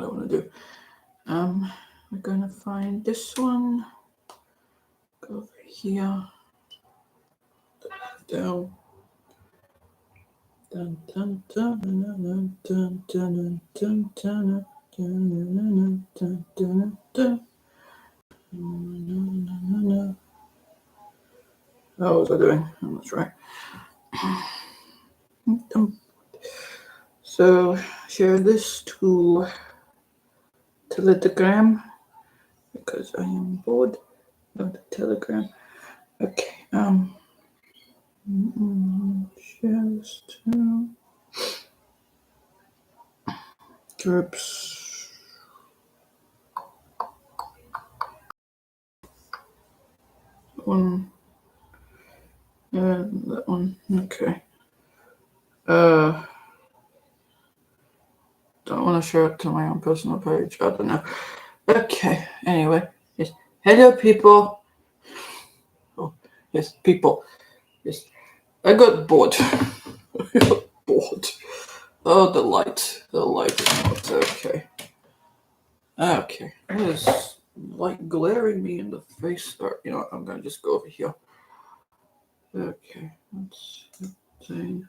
I want to do. We're gonna find this one. Go over here. Down. Dun, dun, dun, dun, dun, dun, dun, dun, dun, dun, dun, dun. How was I doing? That's right. So share this to Telegram because I am bored of the Telegram. Okay. Share this to groups. One. That one. Okay. Don't want to share it to my own personal page. I don't know. Okay. Anyway, yes. Hello, people. Oh, yes, people. Yes. I got bored. I got bored. Oh, the light. The light is not okay. Okay. What is light glaring me in the face? Or, you know what? I'm going to just go over here. Okay. Let's see.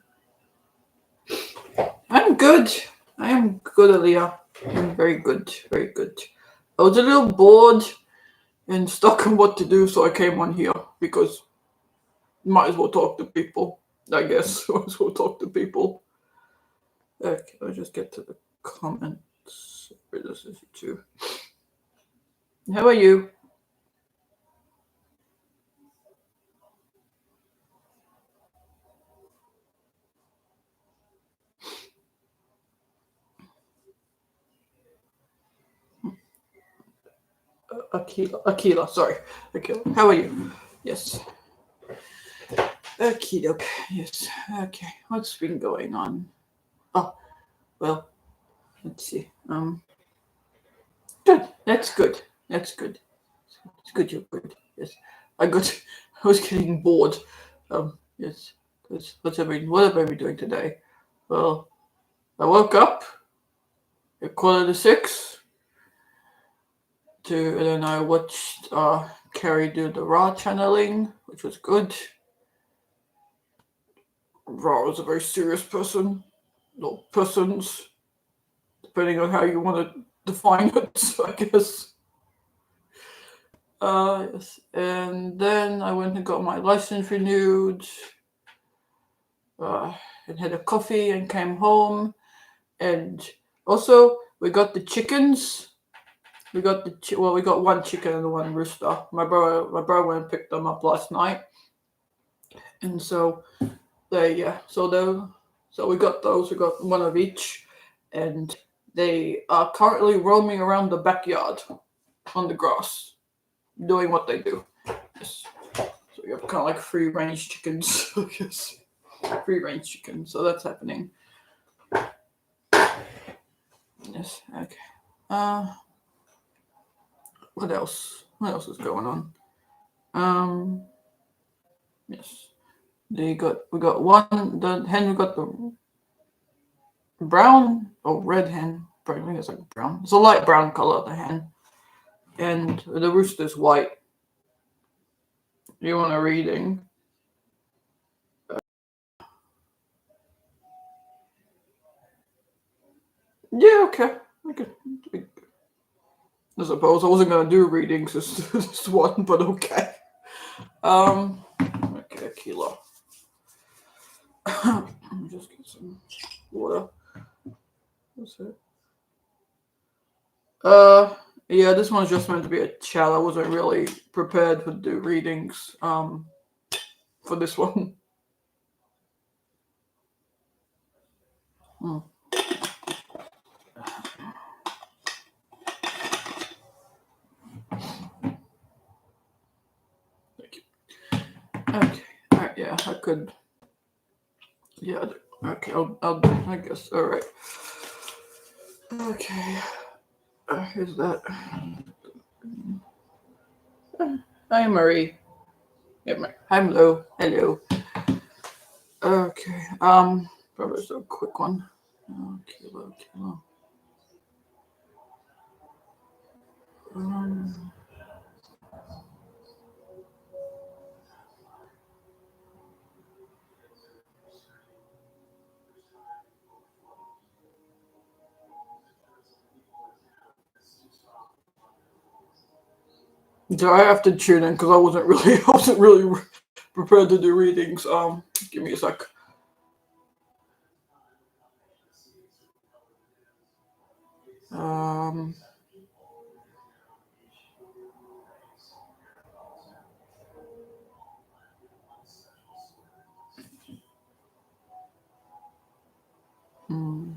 I'm good. I am good, Aliyah. I'm very good. Very good. I was a little bored and stuck on what to do, so I came on here because might as well talk to people, I guess. Might as well talk to people. Okay, I'll just get to the comments. This is too. How are you? Akila, sorry. Akila, how are you? Yes. Okie yes. Okay, what's been going on? Oh, well, let's see. Good. That's good. That's good. It's good you're good. Yes. I was getting bored. Yes. What have I been doing today? Well, I woke up at 5:45 and then I watched Carrie do the Raw channeling, which was good. Raw was a very serious person. No, persons, depending on how you want to define it, I guess. Yes. And then I went and got my license renewed. And had a coffee and came home. And also, we got the chickens. We got we got one chicken and one rooster. My brother went and picked them up last night, and so so we got those. We got one of each, and they are currently roaming around the backyard on the grass, doing what they do. Yes. So you have kind of like free range chickens, I guess. Free range chickens. So that's happening. Yes. Okay. What else? What else is going on? Yes. We got one. The hen. We got the brown or red hen. I think it's like brown. It's a light brown color. The hen, and the rooster's white. You want a reading? Yeah. Okay. I suppose I wasn't gonna do readings this one, but okay. Okay, kilo. Let me just get some water. What's it? Yeah, this one's just meant to be a chat. I wasn't really prepared to do readings. For this one. Thank you. Okay. All right. Yeah, I could. Yeah. Okay. I guess. All right. Okay. Here's that. Hi, Marie. Yeah, hi, Hello. Hello. Okay. Probably just a quick one. Kilo. Do I have to tune in because I wasn't really prepared to do readings. Give me a sec. Um, hmm.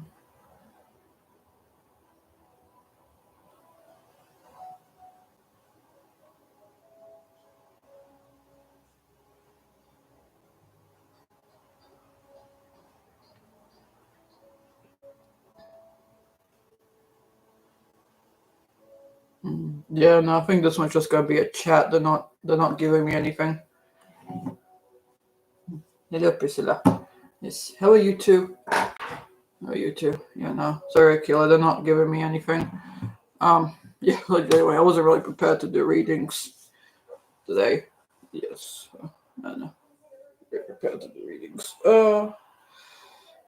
Yeah, no, I think this one's just gonna be a chat. They're not giving me anything. Hello, Priscilla. Yes. How are you two? How are you two? Yeah, no. Sorry, Akila, they're not giving me anything. Yeah, like anyway, I wasn't really prepared to do readings today. Yes. I don't know. Prepared to do readings.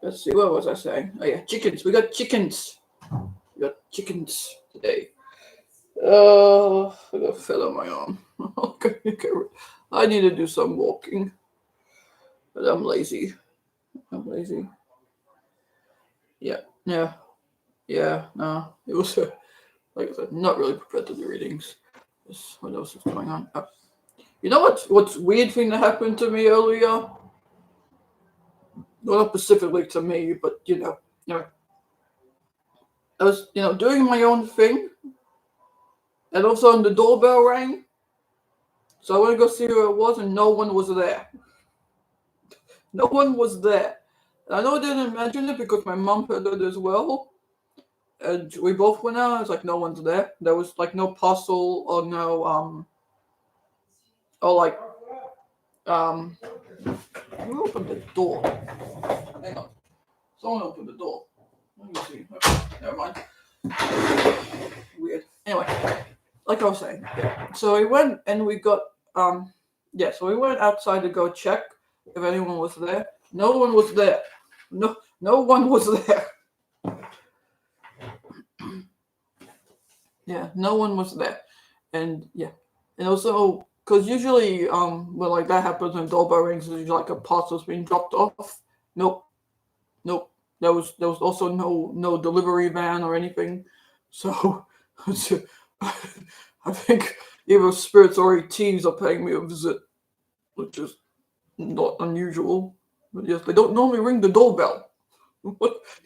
Let's see, what was I saying? Oh yeah, chickens. We got chickens. We got chickens today. I got fell on my arm. Okay, I need to do some walking, but I'm lazy. I'm lazy. Yeah, yeah, yeah. No, it was like I said, not really prepared to do readings. What else is going on? You know what's weird thing that happened to me earlier? Well, not specifically to me, but I was doing my own thing, and all of a sudden the doorbell rang. So I went to go see who it was, and no one was there. No one was there. And I know I didn't imagine it because my mom heard it as well. And we both went out. It's like no one's there. There was like no parcel or no or like who opened the door? Hang on. Someone opened the door. Let me see. Okay, never mind. Weird. Anyway, like I was saying, yeah. So we went and we got so we went outside to go check if anyone was there. No one was there. No one was there. Yeah, no one was there. And yeah. And also because usually when like that happens when doorbell rings, there's usually like a parcel's being dropped off. Nope. Nope. There was also no delivery van or anything. So I think either spirits or ETs are paying me a visit, which is not unusual. But yes, they don't normally ring the doorbell.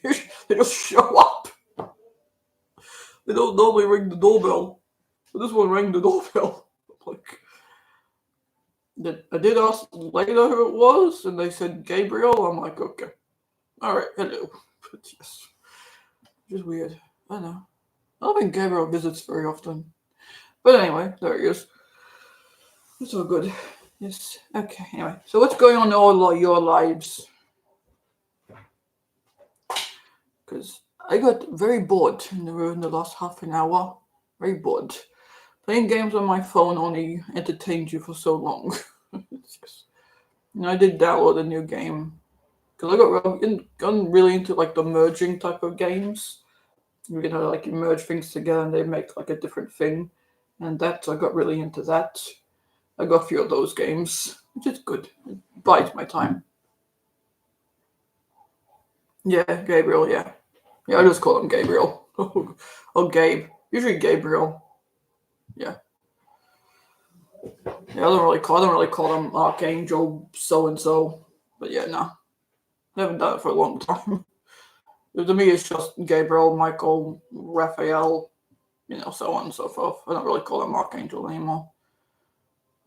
They just show up. They don't normally ring the doorbell. But this one rang the doorbell. Like, I did ask later who it was, and they said Gabriel. I'm like, okay. Alright, hello. But yes. Which is weird. I know. I don't think Gabriel visits very often. But anyway, there he is. It's all good. Yes. Okay. Anyway, so what's going on in all of your lives? Because I got very bored in the last half an hour. Very bored. Playing games on my phone only entertained you for so long. Yes. I did download a new game because I gotten really into like the merging type of games. Like you merge things together and they make like a different thing. And that I got really into that. I got a few of those games, which is good. It buys my time. Yeah, Gabriel, yeah. Yeah, I just call him Gabriel. Or Gabe. Usually Gabriel. Yeah. Yeah, I don't really call him Archangel so and so. But yeah, no. I haven't done it for a long time. To me it's just Gabriel, Michael, Raphael, so on and so forth. I don't really call them Archangel anymore.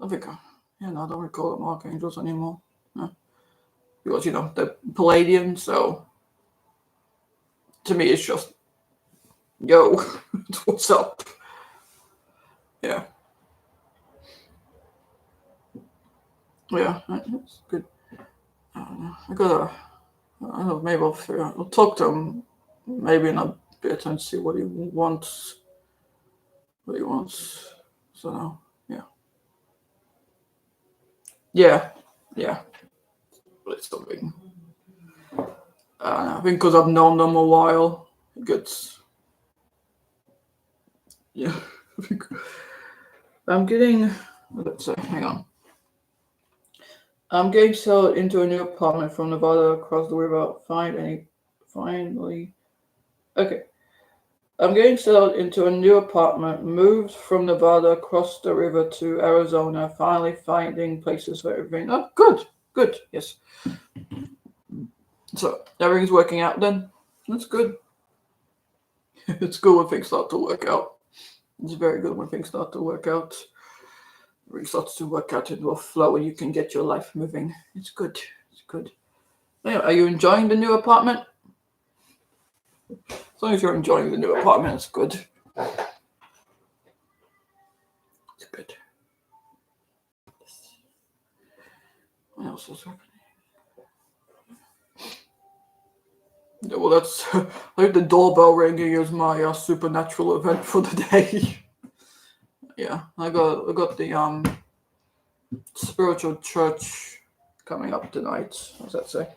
I think I don't really call them Archangels anymore. Yeah. Because they're Palladian, so to me it's just yo, what's up? Yeah. Yeah, it's good. I gotta, I don't know, maybe I'll talk to him maybe in a bit and see what he wants. what he wants. So now, yeah. Yeah. Yeah. But it's something. I think because I've known them a while, it gets. Yeah. I think I'm getting. Let's say, hang on. I'm getting settled into a new apartment from Nevada across the river. Finally. Okay. I'm getting settled into a new apartment, moved from Nevada across the river to Arizona, finally finding places for everything. Oh, good. Good. Yes. So everything's working out then. That's good. It's good when things start to work out. It's very good when things start to work out. It starts to work out into a flow and you can get your life moving. It's good. It's good. Anyway, are you enjoying the new apartment? As long as you're enjoying the new apartment, it's good. It's good. What else is happening? Yeah, well, that's like the doorbell ringing is my supernatural event for the day. Yeah, I got the spiritual church coming up tonight. What's that say?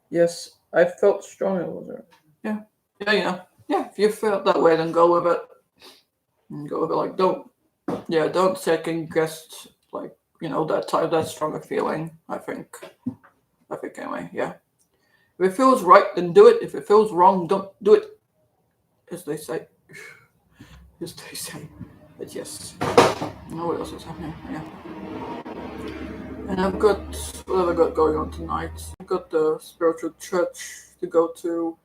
Yes, I felt strongly with it. Yeah, yeah, yeah. If you felt that way, then go with it. And go with it. Like don't second guess. Like that stronger feeling. I think anyway. Yeah. If it feels right, then do it. If it feels wrong, don't do it. As they say. As they say. But yes. Know what else is happening? Yeah. And I've got what have I got going on tonight? I've got the spiritual church to go to.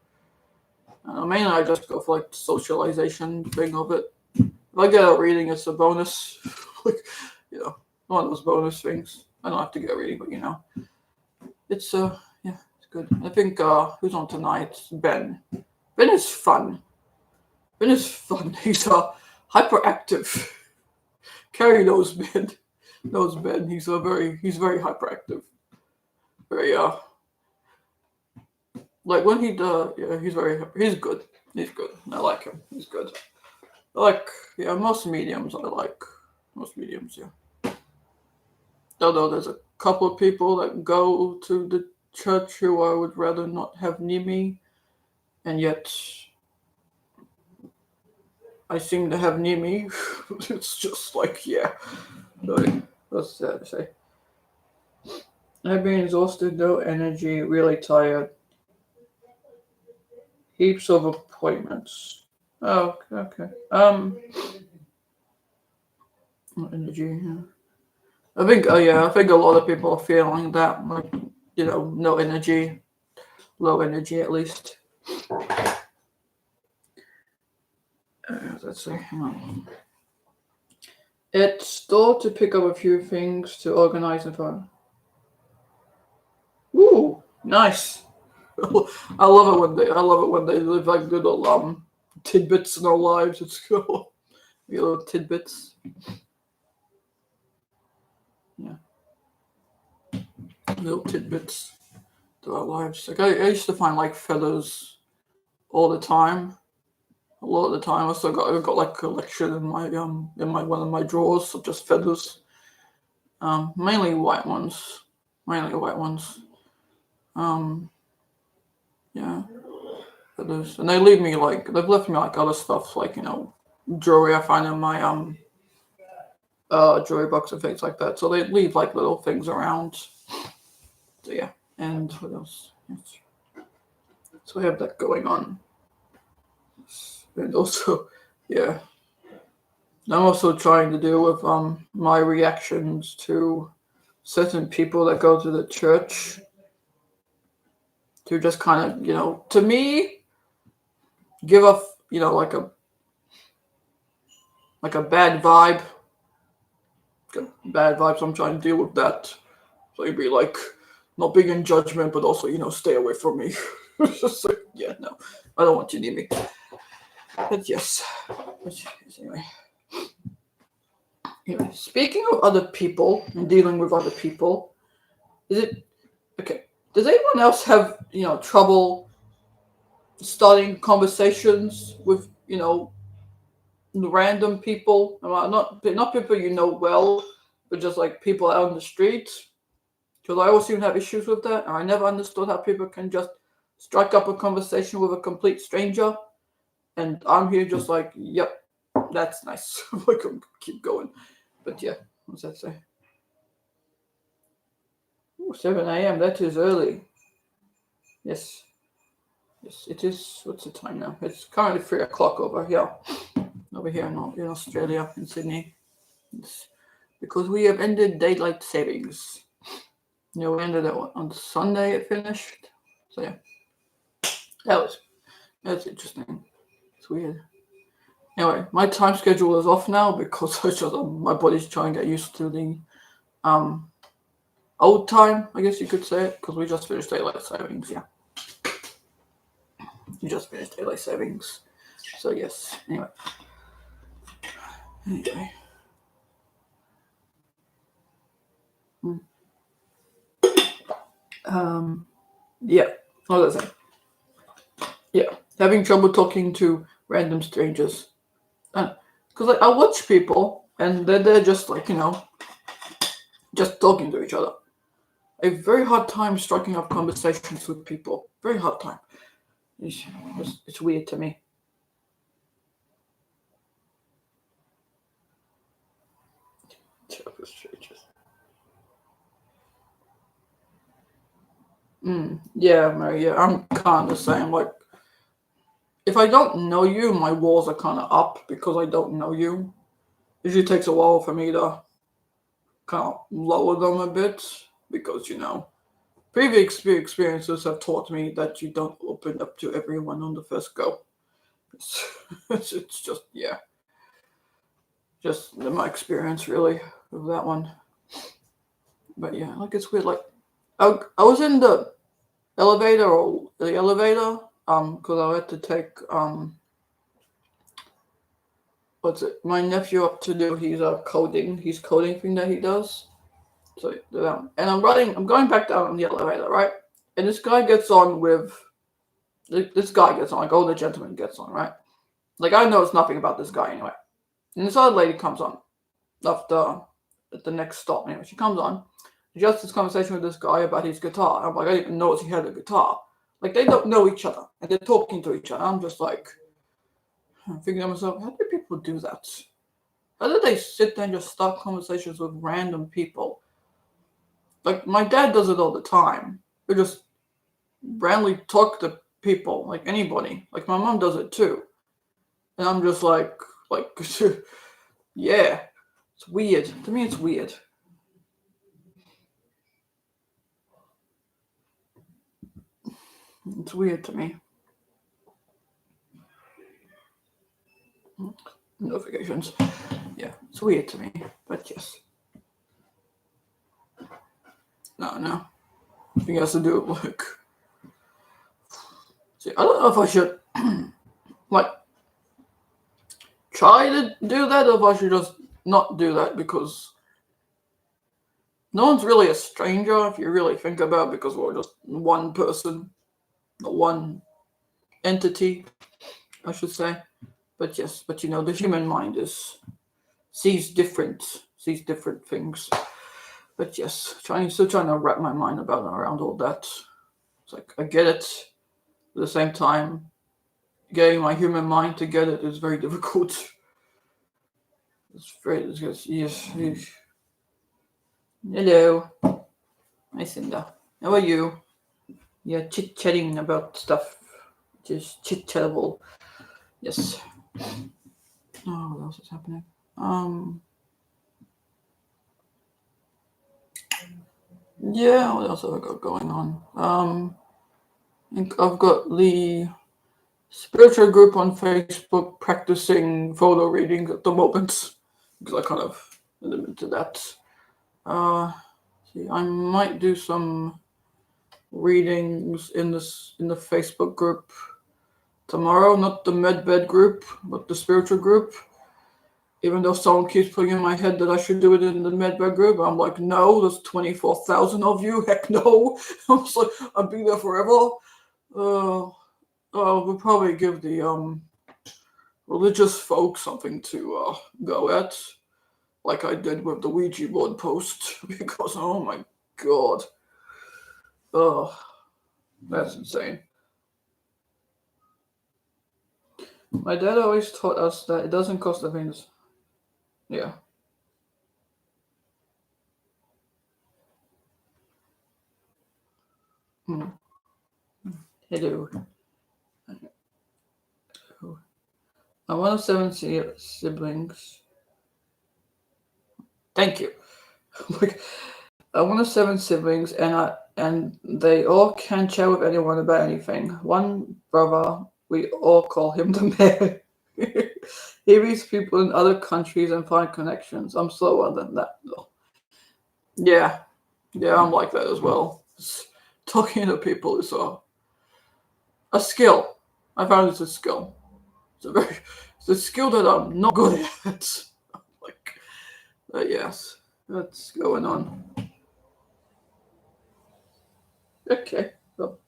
Mainly I just go for like the socialization thing of it. If I get a reading, it's a bonus. Like, one of those bonus things. I don't have to get a reading, but it's yeah, it's good. I think who's on tonight? Ben. Ben is fun. Ben is fun. He's hyperactive. Carrie knows Ben. Knows Ben. He's very hyperactive. Very like when he's he's good. He's good. I like him. He's good. I like most mediums I like. Most mediums, yeah. Although there's a couple of people that go to the church who I would rather not have near me, and yet I seem to have near me. It's just like, yeah. Like, what's that to say? I've been exhausted, no energy, really tired. Heaps of appointments. Oh, okay. Energy. Yeah. I think. I think a lot of people are feeling that, like, no energy, low energy at least. Let's see. Hang on. It's thought to pick up a few things to organize and fun. Ooh, nice. I love it when they live like little tidbits in our lives. It's cool. Little tidbits. Yeah. Little tidbits to our lives. Like I used to find like feathers all the time. A lot of the time. I've got like a collection in my one of my drawers of just feathers. Mainly white ones. Mainly white ones. Yeah. Feathers. And they've left me like other stuff like, jewelry I find in my jewelry box and things like that. So they leave like little things around. So yeah. And what else? Yes. So I have that going on. And also, yeah. I'm also trying to deal with my reactions to certain people that go to the church to just kind of, to me, give off, like a bad vibe. Bad vibes. I'm trying to deal with that. So you'd be like, not being in judgment, but also, stay away from me. It's just like, yeah, no, I don't want you near me. But yes. Anyway. Speaking of other people and dealing with other people, is it okay? Does anyone else have trouble starting conversations with random people, not people you know well, but just like people out on the street. Because I always seem to have issues with that, and I never understood how people can just strike up a conversation with a complete stranger, and I'm here just like, yep, that's nice. Like, keep going. But yeah, what's that say? Ooh, 7 a.m. That is early. Yes. Yes, it is. What's the time now? It's currently 3 o'clock over here. Over here in Australia, in Sydney. It's because we have ended daylight savings. We ended it on Sunday. It finished. So yeah, that's interesting. It's weird. Anyway, my time schedule is off now because my body's trying to get used to the old time, I guess you could say it, because we just finished daylight savings. Yeah, you just finished daylight savings. So yes. Anyway. Yeah. What was I saying? Yeah, having trouble talking to random strangers. Because I watch people and they're just like, just talking to each other. A very hard time striking up conversations with people. Very hard time. It's weird to me. Strangers. Yeah, Mary, yeah, I'm kind of the same. Like, if I don't know you, my walls are kind of up because I don't know you. It usually takes a while for me to kind of lower them a bit because, previous experiences have taught me that you don't open up to everyone on the first go. It's just, yeah. Just my experience, really, of that one. But yeah, like, it's weird. Like, I was in the elevator, because I had to take, what's it, my nephew up to do his coding thing that he does. So, and I'm going back down on the elevator, right? And this guy gets on, like, older gentleman gets on, right? Like, I know it's nothing about this guy anyway. And this other lady comes on at the next stop. Anyway, she comes on. She has this conversation with this guy about his guitar. I'm like, I didn't even notice he had a guitar. Like, they don't know each other, and they're talking to each other. I'm just like, thinking to myself, how do people do that? How do they sit there and just start conversations with random people? Like, my dad does it all the time. They just randomly talk to people, like anybody. Like, my mom does it too. And I'm just like, yeah, it's weird. To me, it's weird. It's weird to me. Notifications. Yeah, it's weird to me. But yes. No. I think it has to do with, like... See, I don't know if I should, like, try to do that, or if I should just not do that, because no one's really a stranger if you really think about it, because we're just one person, one entity, I should say. But yes, the human mind sees different things. But yes, still trying to wrap my mind around all that. It's like, I get it. At the same time, getting my human mind to get it is very difficult. Yes. Hello. Hi, Cinda. How are you? Yeah, chit-chatting about stuff. Just chit-chattable. Yes. Oh, what else is happening? Yeah, what else have I got going on? I think I've got the spiritual group on Facebook practicing photo reading at the moment, because I kind of am into that. See, I might do some readings in the Facebook group tomorrow, not the medbed group, but the spiritual group. Even though someone keeps putting in my head that I should do it in the medbed group, I'm like, no, there's 24,000 of you. Heck no. I'm just like, I'll be there forever. We'll probably give the religious folk something to go at, like I did with the Ouija board post, because oh my god, oh, that's insane. My dad always taught us that it doesn't cost the things. Yeah. Hmm. Hello. I'm one of seven siblings. Thank you. Like, I'm one of seven siblings, and they all can't chat with anyone about anything. One brother, we all call him the mayor. He meets people in other countries and find connections. I'm slower than that, though. Yeah, yeah, I'm like that as well. Talking to people is a skill. I found it's a skill. It's a skill that I'm not good at. Like, yes, that's going on. Okay. Well,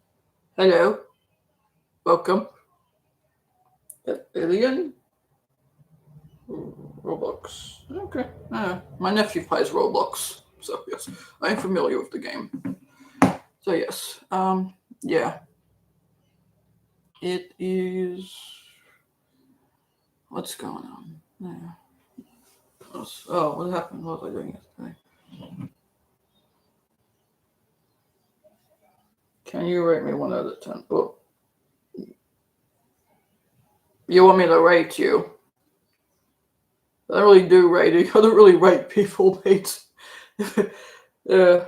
hello. Welcome. Alien? Roblox. Okay. My nephew plays Roblox, so yes, I'm familiar with the game. So yes, yeah, it is. What's going on? Yeah. Oh, what happened? What was I doing yesterday? Can you rate me 1 out of 10? Oh, you want me to rate you? I don't really do rating. I don't really rate people, mate. Yeah.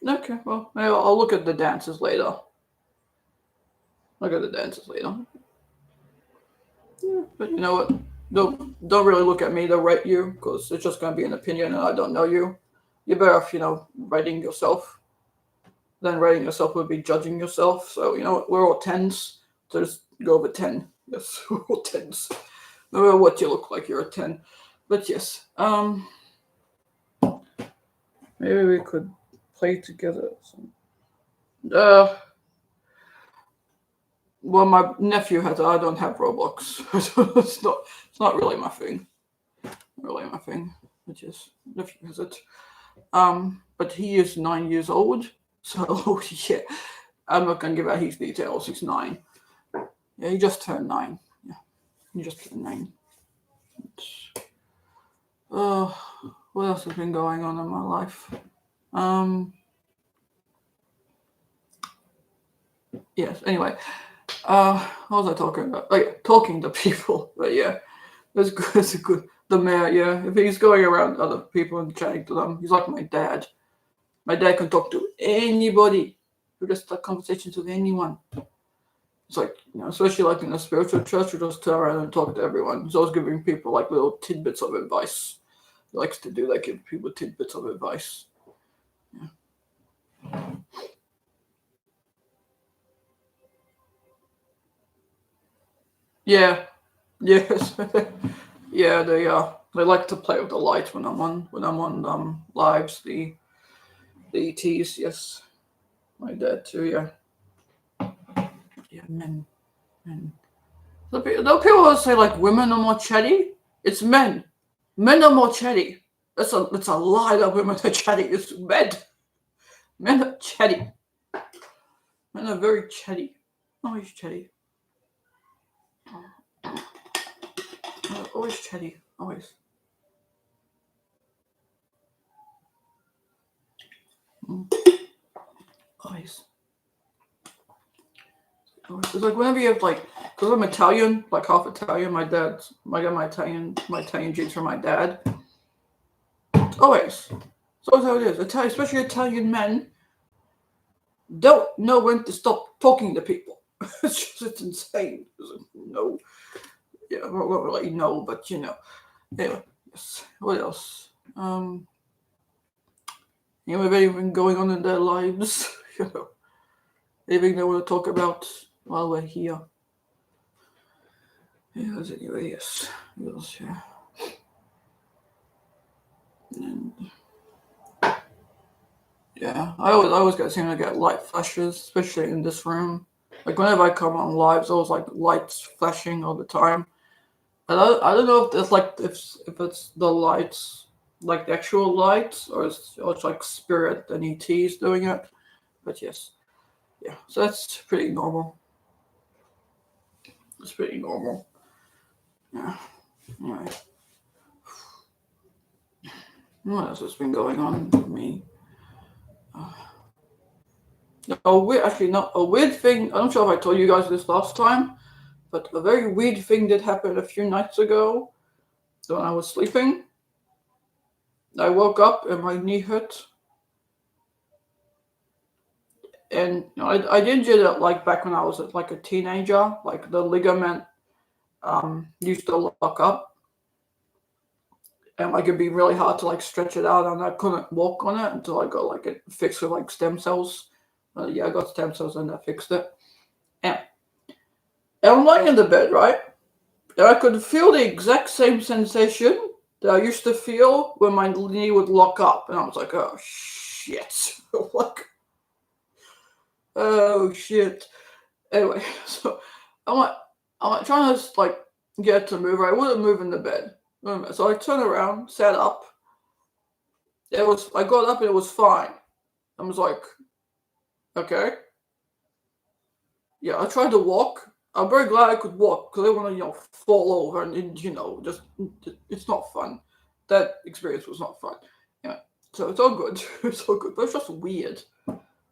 Okay. Well, I'll look at the dances later. Look at the dances later. Yeah, but you know what? Don't really look at me to rate you because it's just gonna be an opinion and I don't know you. You're better off, rating yourself. Then rating yourself would be judging yourself. So you know what? We're all tens. So just go with 10. Yes, we're all tens. No matter what you look like, you're a 10. But yes, maybe we could play together. Uh, well, my nephew has it. I don't have Roblox. It's not really my thing. Not really my thing. Which is nephew has it. But he is 9 years old, so yeah, I'm not gonna give out his details. He's 9. Yeah, he just turned 9. Yeah, he just turned 9. Uh, what else has been going on in my life? Yes. Anyway, what was I talking about? Oh yeah, talking to people. But yeah, that's good. That's a good. The mayor. Yeah, if he's going around other people and chatting to them, he's like my dad. My dad can talk to anybody. Who just start conversations with anyone. It's like, especially like in a spiritual church, you just turn around and talk to everyone. He's always giving people like little tidbits of advice. He likes to do that, give people tidbits of advice. Yeah. Yes. Yeah, they like to play with the light when I'm on lives, the ETs, yes. My dad too, yeah. Yeah, men. Men. The people always say like women are more chatty. It's men. Men are more chatty. That's a lie that women are chatty. It's men. Men are chatty. Men are very chatty. Always chatty. Always chatty. Always. Mm. Always. It's like whenever you have like, because I'm Italian, like half Italian. I got my Italian genes from my dad. Always. So that's how it is. Italian, especially Italian men, don't know when to stop talking to people. It's insane. No, yeah, I don't really know, but Anyway, yes. What else? With anything going on in their lives, anything they want to talk about while we're here. Yes, anyway, yes. Yes, yeah. And yeah, I always seem to get light flashes, especially in this room. Like whenever I come on lives, always like lights flashing all the time. And I don't know if it's like if it's the lights, like the actual lights, or it's like spirit and ETs doing it. But yes, yeah. So that's pretty normal. It's pretty normal. Yeah. Anyway, what else has been going on with me? A weird thing. I'm not sure if I told you guys this last time, but a very weird thing that happened a few nights ago when I was sleeping. I woke up and my knee hurt, and I did it like back when I was like a teenager. Like the ligament used to lock up, and like it'd be really hard to like stretch it out, and I couldn't walk on it until I got like it fixed with like stem cells. Yeah, I got stem cells and that fixed it. And, and I'm lying in the bed, right? And I could feel the exact same sensation that I used to feel when my knee would lock up, and I was like, "Oh shit!" Like, oh shit. Anyway, so I'm like, I'm like trying to like get it to move. I wouldn't move in the bed. So I turned around, sat up. I got up and it was fine. I was like, okay. Yeah, I tried to walk. I'm very glad I could walk because I want to, fall over and just it's not fun. That experience was not fun. Yeah, so it's all good. It's all good, but it's just weird.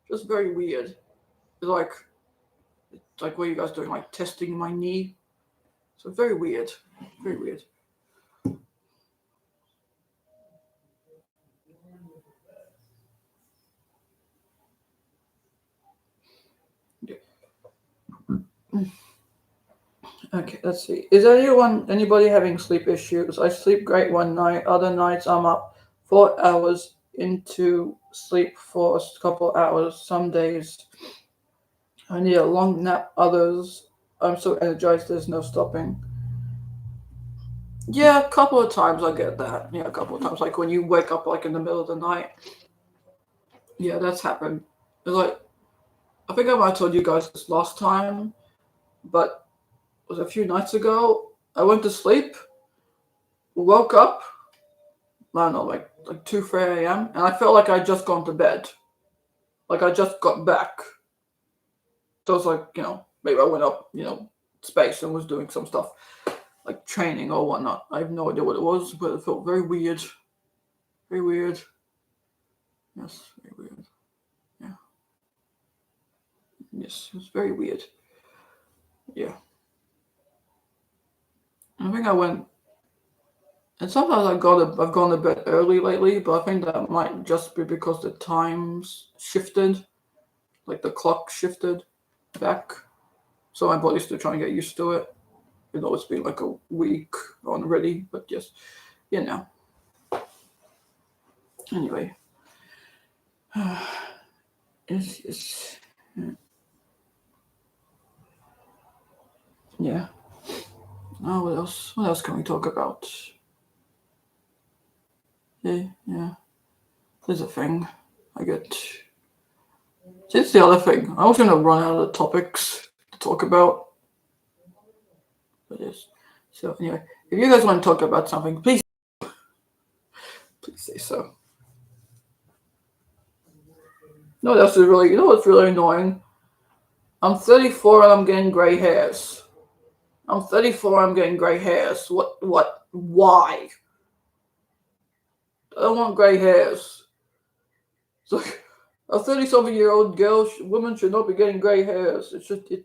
Just very weird. It's like what are you guys doing? Like testing my knee. So very weird. Very weird. Yeah. Okay, let's see. Is anybody having sleep issues? I sleep great one night. Other nights I'm up 4 hours into sleep for a couple hours. Some days I need a long nap. Others I'm so energized there's no stopping. Yeah, a couple of times I get that. Yeah, a couple of times. Like when you wake up like in the middle of the night. Yeah, that's happened. It's like I think I might have told you guys this last time, but it was a few nights ago. I went to sleep, woke up, I don't know, like 2, 3 a.m. And I felt like I'd just gone to bed. Like I just got back. So it's like, maybe I went up, space and was doing some stuff like training or whatnot. I have no idea what it was, but it felt very weird. Very weird. Yes, very weird. Yeah. Yes, it was very weird. Yeah. I think I went, and sometimes I've gone to bed early lately, but I think that might just be because the times shifted, like the clock shifted back. So my body's still trying to get used to it. It's been like a week already, but just, you know. Anyway. It's yeah. Oh, what else? What else can we talk about? Yeah. There's a thing. I get. It's the other thing. I was gonna run out of topics to talk about, but yes. So anyway, if you guys want to talk about something, please say so. No, that's really. You know what's really annoying? I'm 34 and I'm getting gray hairs. I'm 34. I'm getting gray hairs. What? What? Why? I don't want gray hairs. It's like a 30-something-year-old woman should not be getting gray hairs. It's just I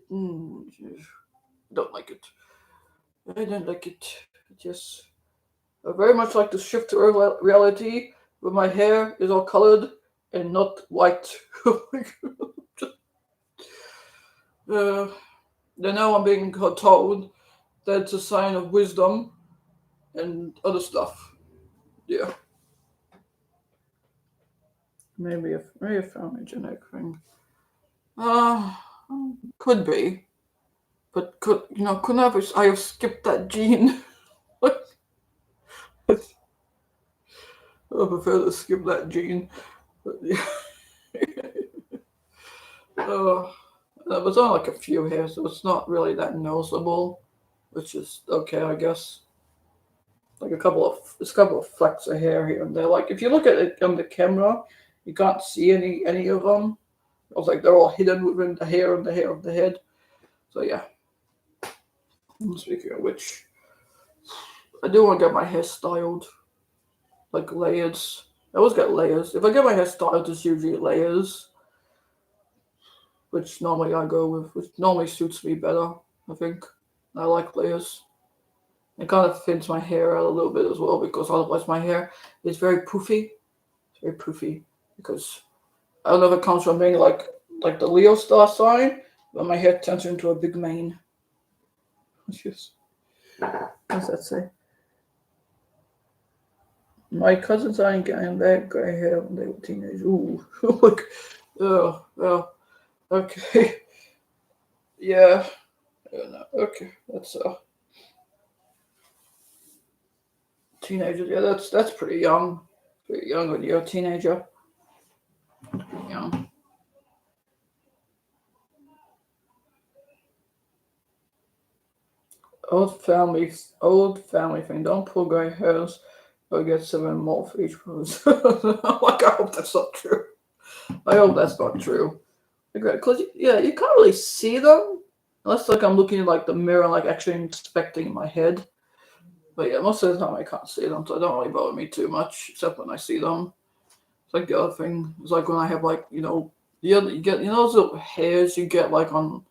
don't like it. I don't like it. Just I very much like to shift to reality where my hair is all colored and not white. uh, then now I'm being told that it's a sign of wisdom and other stuff. Yeah, maybe a family genetic thing. Uh, could be, but couldn't I have skipped that gene? I prefer to skip that gene. But yeah. uh, There's only like a few here, so it's not really that noticeable, which is okay, I guess. Like there's a couple of flecks of hair here and there. Like if you look at it on the camera, you can't see any of them. I was like they're all hidden within the hair and the hair of the head. So yeah. Speaking of which, I do want to get my hair styled, like layers. I always get layers. If I get my hair styled, it's usually layers, which normally I go with, which normally suits me better. I think I like layers. It kind of thins my hair out a little bit as well because otherwise my hair is very poofy. It's very poofy because I don't know if it comes from being like the Leo star sign, but my hair turns into a big mane. Yes. What's that say? My cousins aren't getting that gray hair when they were teenagers. Ooh, look. Oh, okay. Yeah. No. Okay. That's teenagers. Yeah, that's pretty young. Pretty young when you're a teenager. Pretty young. Old family thing. Don't pull gray hairs or get 7 more for each person. Like, I hope that's not true. I hope that's not true. Because, yeah, you can't really see them. Unless, like, I'm looking at, like, the mirror, like, actually inspecting my head. But, yeah, most of the time I can't see them, so it don't really bother me too much, except when I see them. It's like the other thing. It's like when I have, like, you get, those little hairs you get, like, on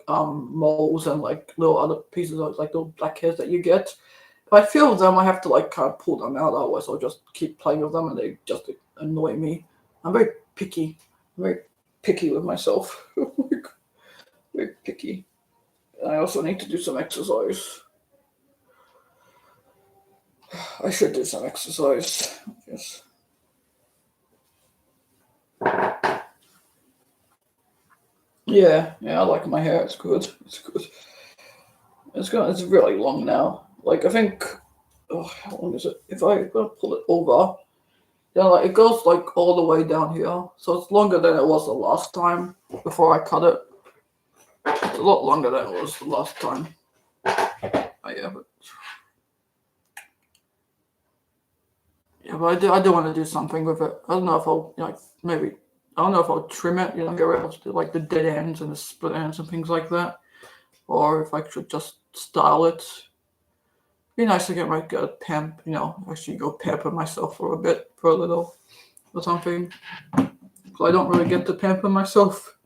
moles and like little other pieces of like little black hairs that you get. If I feel them, I have to like kind of pull them out. Otherwise, I'll just keep playing with them, and they just annoy me. I'm very picky. I'm very picky with myself. Very picky. And I also need to do some exercise. I should do some exercise. Yes. Yeah, I like my hair. It's good. It's good. It's really long now. Like I think, how long is it? If I pull it over, then like it goes like all the way down here. So it's longer than it was the last time before I cut it. It's a lot longer than it was the last time. But I do want to do something with it. I don't know if I'll maybe I don't know if I'll trim it, get rid of like the dead ends and the split ends and things like that, or if I should just style it. Be nice to get a pamp, actually go pamper myself for a little, or something. So I don't really get to pamper myself.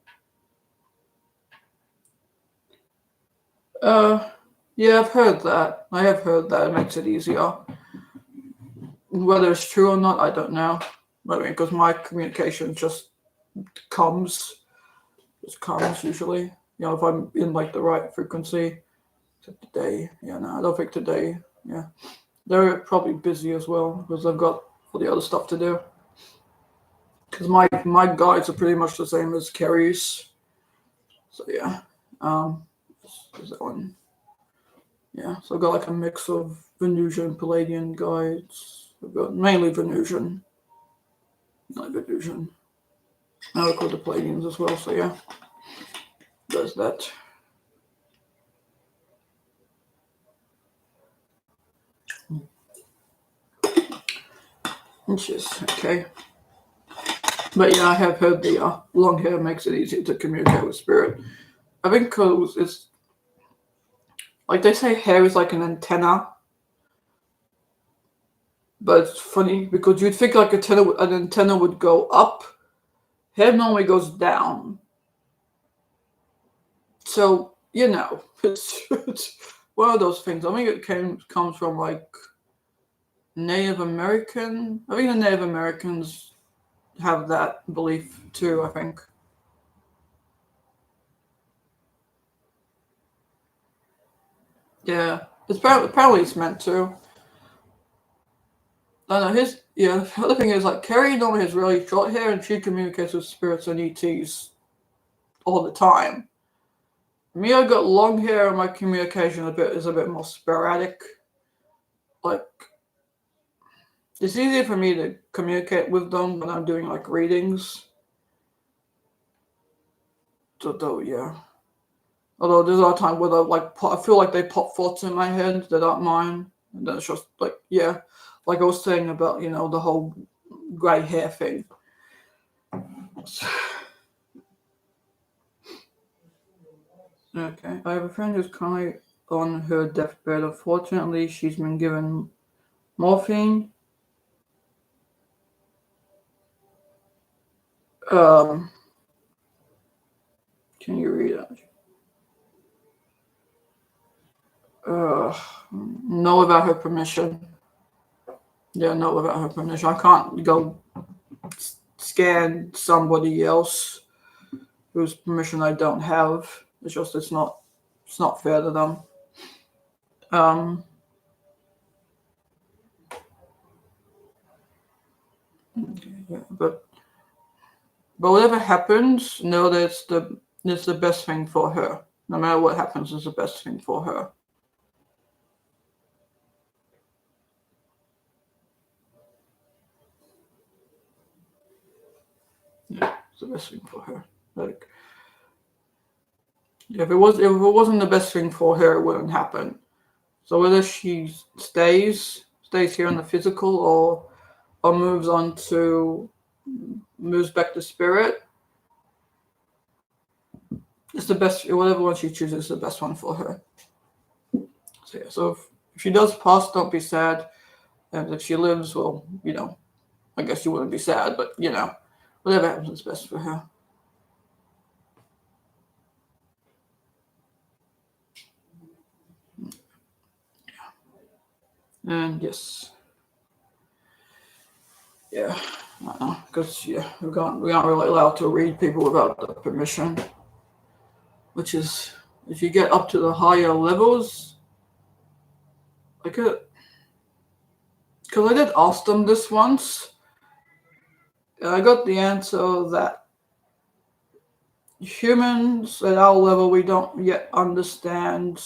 Yeah, I've heard that. I have heard that it makes it easier. Whether it's true or not, I don't know. I mean, because my communication just comes usually. If I'm in like the right frequency. Except today, no, I don't think today. Yeah, they're probably busy as well because I've got all the other stuff to do. Because my guides are pretty much the same as Kerry's. So yeah, is that one? Yeah, so I've got like a mix of Venusian, Palladian guides. I've got mainly Venusian. Not Venusian. I look with the Palladians as well, so yeah. There's that. Inches, okay. But yeah, I have heard the long hair makes it easier to communicate with spirit. I think because it's like they say hair is like an antenna. But it's funny because you'd think like an antenna would go up. Hair normally goes down. So, it's one of those things. I think it comes from like Native American. I think the Native Americans have that belief too, I think. Yeah. Apparently it's meant to. I know the other thing is like Carrie normally has really short hair and she communicates with spirits and ETs all the time. Me, I got long hair and my communication is a bit more sporadic. Like it's easier for me to communicate with them when I'm doing like readings. Though, yeah. Although there's a time where I feel like they pop thoughts in my head that aren't mine, and then it's just like, yeah, like I was saying about the whole grey hair thing. Okay, I have a friend who's currently on her deathbed. Unfortunately, she's been given morphine. Um, can you read it? No, without her permission. Yeah, no, without her permission. I can't go scan somebody else whose permission I don't have. It's not fair to them. Um, yeah, but whatever happens, know that it's the best thing for her. No matter what happens, it's the best thing for her. Yeah, it's the best thing for her. Like, if it wasn't the best thing for her, it wouldn't happen. So whether she stays here in the physical, or moves back to spirit, it's the best. Whatever one she chooses is the best one for her. So yeah. So if she does pass, don't be sad. And if she lives, well, I guess you wouldn't be sad, but whatever happens is best for her. And yes, yeah, because we aren't really allowed to read people without the permission, which is if you get up to the higher levels, because I did ask them this once, and I got the answer that humans at our level we don't yet understand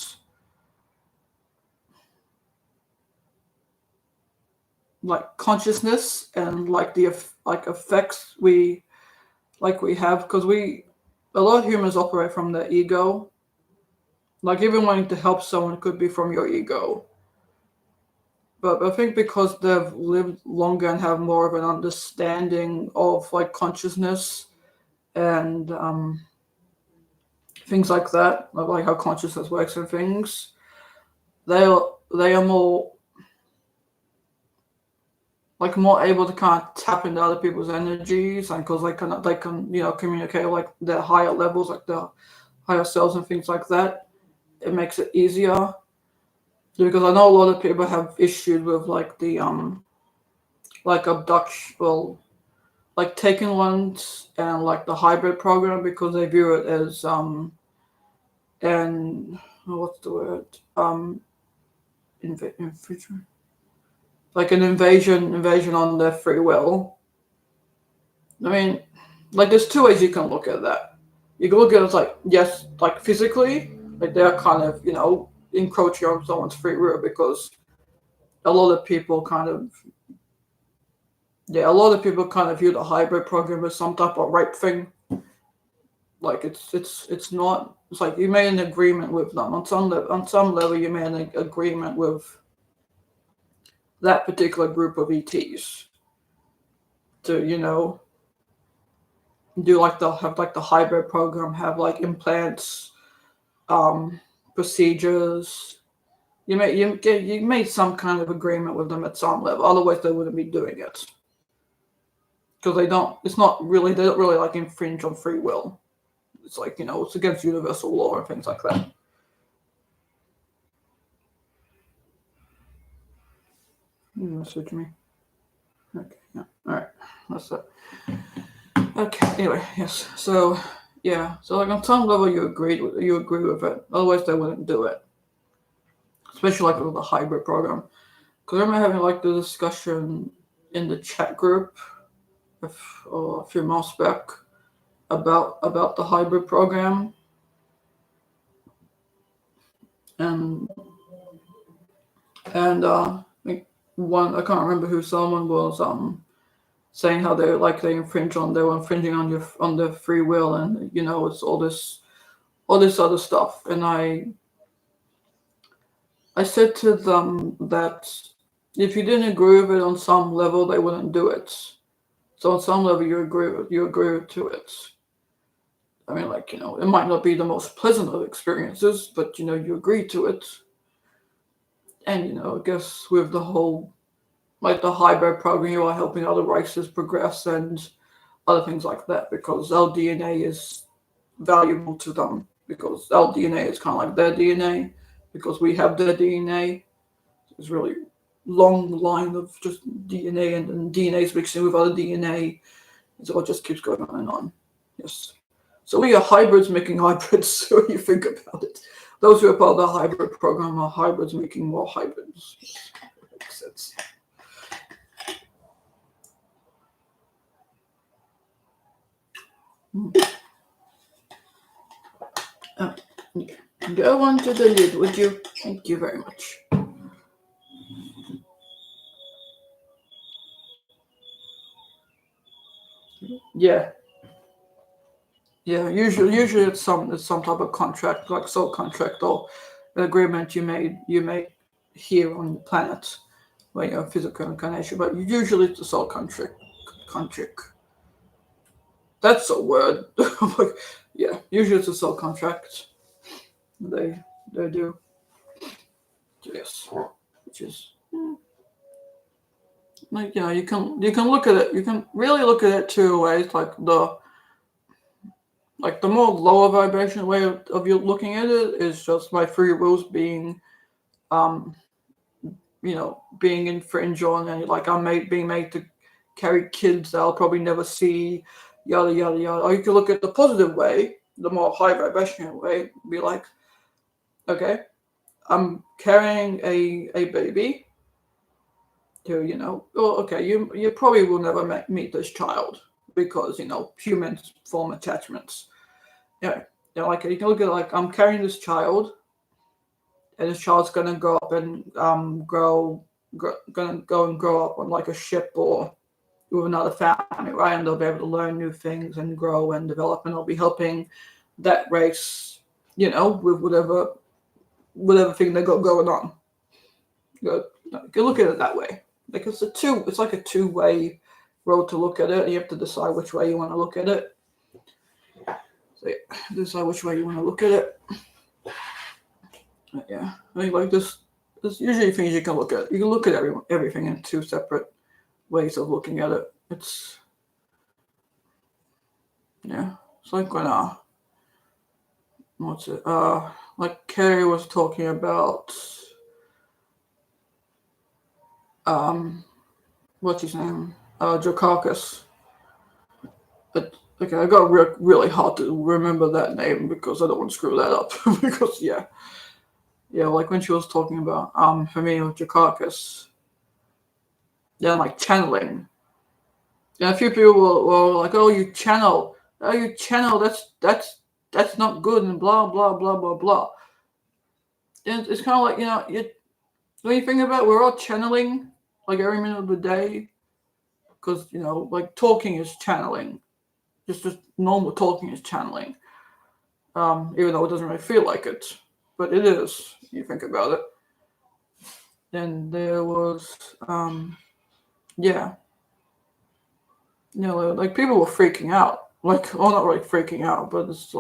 like consciousness and like the effects we have, because a lot of humans operate from their ego. Like even wanting to help someone could be from your ego. But I think because they've lived longer and have more of an understanding of like consciousness and things like that, like how consciousness works and things, they are more able to kind of tap into other people's energies, and because they can communicate like their higher levels, like the higher selves and things like that. It makes it easier, because I know a lot of people have issues with like the like abduction, well, like taken ones and like the hybrid program, because they view it as and what's the word infringement, like an invasion on their free will. I mean, like there's two ways you can look at that. You can look at it as like, yes, like physically, like they're kind of encroaching on someone's free will, because a lot of people kind of view the hybrid program as some type of rape thing. Like it's not. It's like you made an agreement with them on some level. You made an agreement with that particular group of ETs to do like the hybrid program, have like implants, procedures. You made some kind of agreement with them at some level. Otherwise, they wouldn't be doing it, because they don't really like infringe on free will. It's like it's against universal law and things like that. Message me. Okay. Yeah. All right. That's it. Okay. Anyway, yes. So yeah. So like on some level, you agree with it. Otherwise, they wouldn't do it. Especially like with the hybrid program. Because I remember having like the discussion in the chat group a few months back about the hybrid program, and I think I can't remember who someone was saying how they infringe on they were infringing on their free will, and it's all this other stuff. And I said to them that if you didn't agree with it on some level, they wouldn't do it. So on some level, you agree to it. I mean, it might not be the most pleasant of experiences, but you agree to it. And I guess with the whole the hybrid program, you are helping other races progress and other things like that, because our DNA is valuable to them, because our DNA is kind of like their DNA, because we have their DNA. It's really long line of just DNA, and then DNA is mixing with other DNA. So it just keeps going on and on. Yes. So we are hybrids making hybrids. So when you think about it, those who are part of the hybrid program are hybrids making more hybrids. Makes sense. Go on to the lid, would you? Thank you very much. Yeah. Yeah, usually it's some type of contract, like soul contract or an agreement you made here on the planet, where you have physical incarnation. But usually it's a soul contract. Contract. That's a word. Yeah, usually it's a soul contract. They do. Yes, which is you can look at it. You can really look at it two ways. The more lower vibration way of you looking at it is just my free wills being being infringed on, and being made to carry kids that I'll probably never see, yada yada yada. Or you can look at the positive way, the more high vibration way, be like, okay, I'm carrying a baby to okay, you probably will never meet this child, because humans form attachments. Yeah, you can look at I'm carrying this child, and this child's gonna grow up and gonna go and grow up on a ship or with another family, right? And they'll be able to learn new things and grow and develop, and I'll be helping that race, with whatever thing they got going on. You can look at it that way. It's like a two-way road to look at it, and you have to decide which way you want to look at it. So decide which way you want to look at it. Yeah, I mean, there's usually things you can look at. You can look at everything in two separate ways of looking at it. It's like when what's it? Like Carrie was talking about what's his name? Jokarkas. But okay, I got really hard to remember that name because I don't want to screw that up. Because like when she was talking about for me with Jokarkas, like channeling. Yeah, a few people were like, "Oh, you channel. Oh, you channel. That's not good," and blah blah blah blah blah. And it's kind of like when you think about it, we're all channeling every minute of the day, because talking is channeling. Just normal talking is channeling. Even though it doesn't really feel like it, but it is. You think about it. Then there was people were freaking out. Not really freaking out, but it's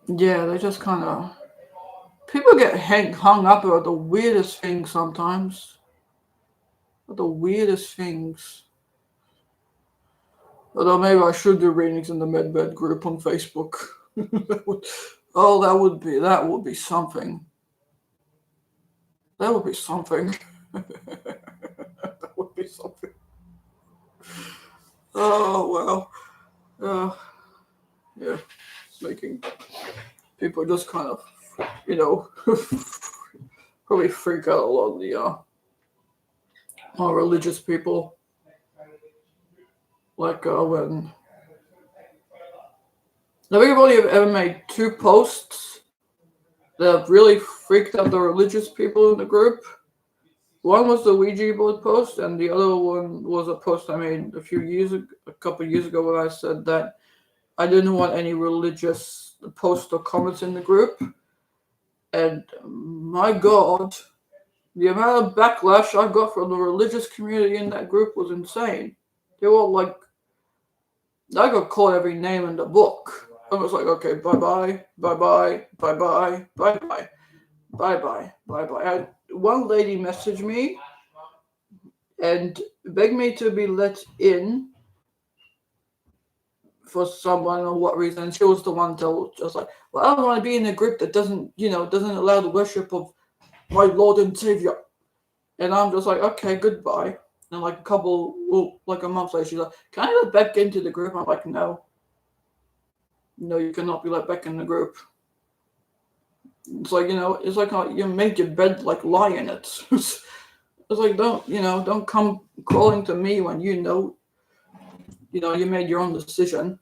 they just kind of, people get hung up about the weirdest things sometimes. The weirdest things. Although maybe I should do readings in the MedBed group on Facebook. that would be something. That would be something. That would be something. Oh wow. Yeah. It's making people just kind of, probably freak out a lot of the more religious people. When have anybody ever made two posts that have really freaked out the religious people in the group? one was the Ouija board post, and the other one was a post I made a couple of years ago, where I said that I didn't want any religious posts or comments in the group. And my God, the amount of backlash I got from the religious community in that group was insane. They were like, I got called every name in the book. I was like, okay, bye bye, bye bye, bye bye, bye bye, bye bye, bye bye. One lady messaged me and begged me to be let in for someone or what reason. She was the one that was just like, well, I don't want to be in a group that doesn't allow the worship of my Lord and Savior. And I'm just like, okay, goodbye. And like a month later, she's like, can I let back into the group? I'm like, no. No, you cannot be let back in the group. It's like, it's like you make your bed, like, lie in it. It's like, don't come crawling to me when you made your own decision.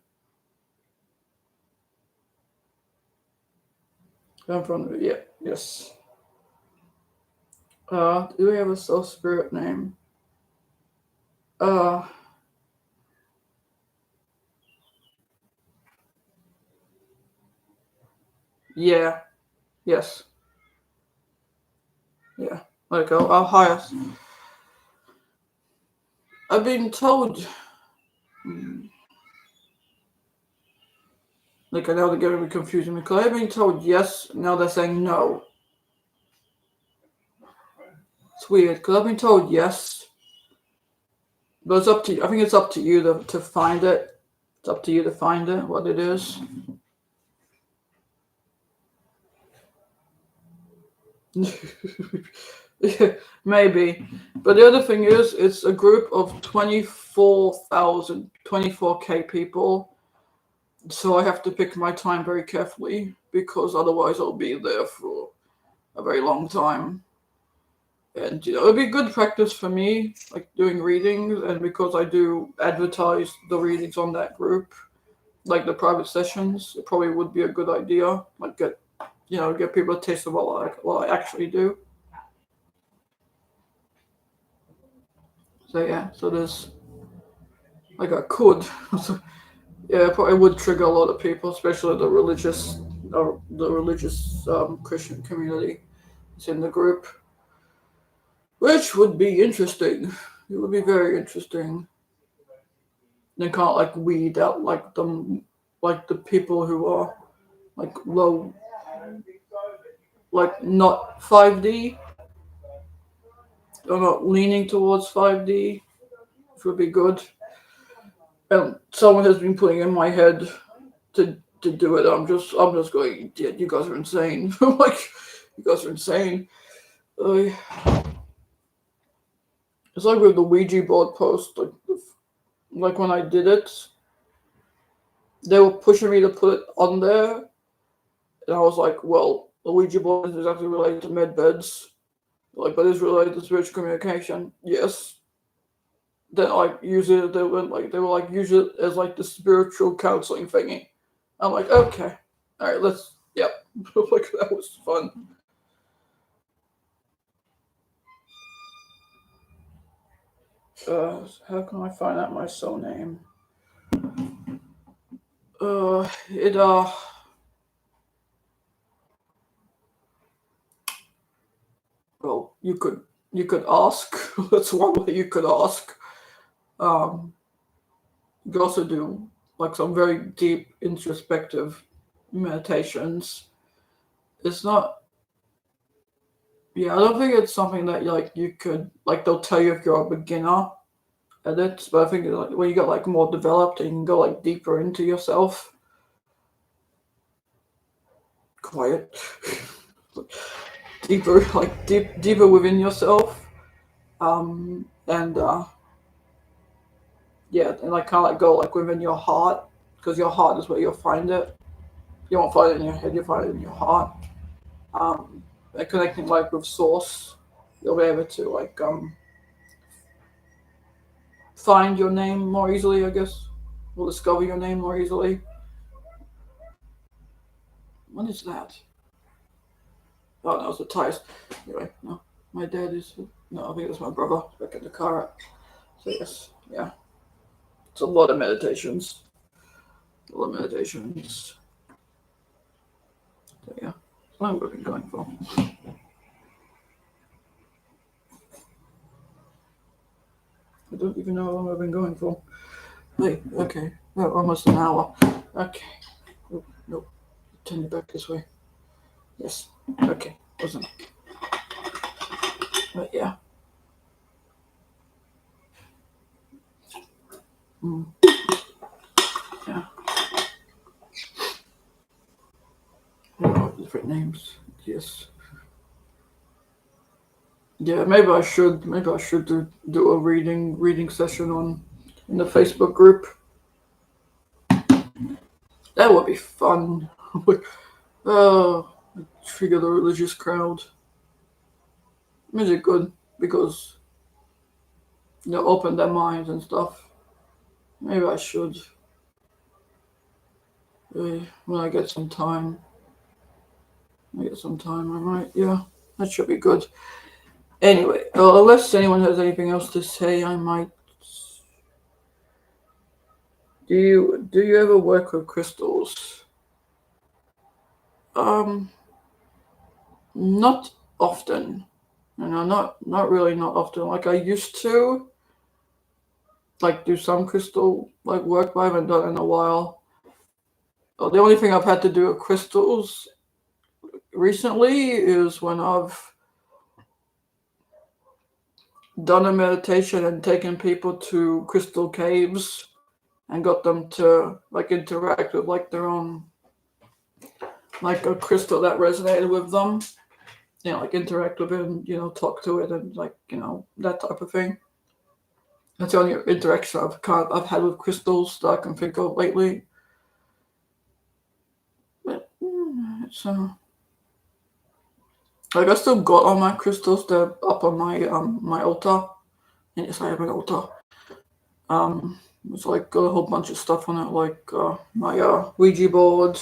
I'm from, yeah, yes. Do we have a soul spirit name? Yeah, yes, yeah. Like I'll hire. I've been told. Like I know they're getting me confusing because I've been told yes. Now they're saying no. It's weird because I've been told yes, but it's up to you. I think it's up to you to find it. It's up to you to find it, what it is. Yeah, maybe. But the other thing is, it's a group of 24K people. So I have to pick my time very carefully because otherwise I'll be there for a very long time. And it'd be good practice for me, like doing readings, and because I do advertise the readings on that group, like the private sessions, it probably would be a good idea. Like get people a taste of what I actually do. So yeah, so there's like I could, so, yeah, it probably would trigger a lot of people, especially the religious Christian community that's in the group, which would be interesting. It would be very interesting. They can't like weed out like the people who are like low, like not 5D, or not leaning towards 5D, which would be good. And someone has been putting in my head to do it. I'm just going, yeah, you guys are insane. Like, you guys are insane. It's like with the Ouija board post, like when I did it, they were pushing me to put it on there, and I was like, well, the Ouija board is exactly related to med beds, like, but it's related to spiritual communication. Yes. Then like use it. They were like use it as like the spiritual counseling thingy. I'm like, okay, all right, let's. Yep. Like that was fun. How can I find out my soul name? It Well, you could ask. That's one way you could ask. Um, you could also do like some very deep introspective meditations. It's not. Yeah, I don't think it's something that like you could like. They'll tell you if you're a beginner at it, but I think like when you get like more developed and you can go like deeper into yourself. Quiet. Deeper within yourself. And yeah, and like kind of like go like within your heart, because your heart is where you'll find it. You won't find it in your head, you'll find it in your heart. And connecting like with source, you'll be able to like find your name more easily, I guess. Will discover your name more easily. What is that? Oh no, it's the tires. Anyway, no, my dad is No, I think it's my brother back in the car. So yes, yeah. It's a lot of meditations. A lot of meditations. So yeah. That's what I've been going for. I don't even know how long I've been going for. Wait, okay. Oh, almost an hour. Okay. Oh, nope. Turn it back this way. Yes. Okay. Wasn't it? But yeah. Mm, yeah. Different names. Yes. Yeah, maybe I should. Maybe I should do a reading session on in the Facebook group. That would be fun. Oh, trigger the religious crowd. Is it good because open their minds and stuff? Maybe I should when I get some time. I get some time. I might. Yeah, that should be good. Anyway, unless anyone has anything else to say, I might. Do you ever work with crystals? Um, Not often. Not really, not often. Like I used to, like do some crystal like work, but I haven't done it in a while. The only thing I've had to do with crystals recently is when I've done a meditation and taken people to crystal caves and got them to like interact with like their own like a crystal that resonated with them. Like interact with it and talk to it and like that type of thing. That's the only interaction I've had with crystals that I can think of lately. But it's like I still got all my crystals. They're up on my altar. And yes, I have an altar. It's like got a whole bunch of stuff on it, like my Ouija board,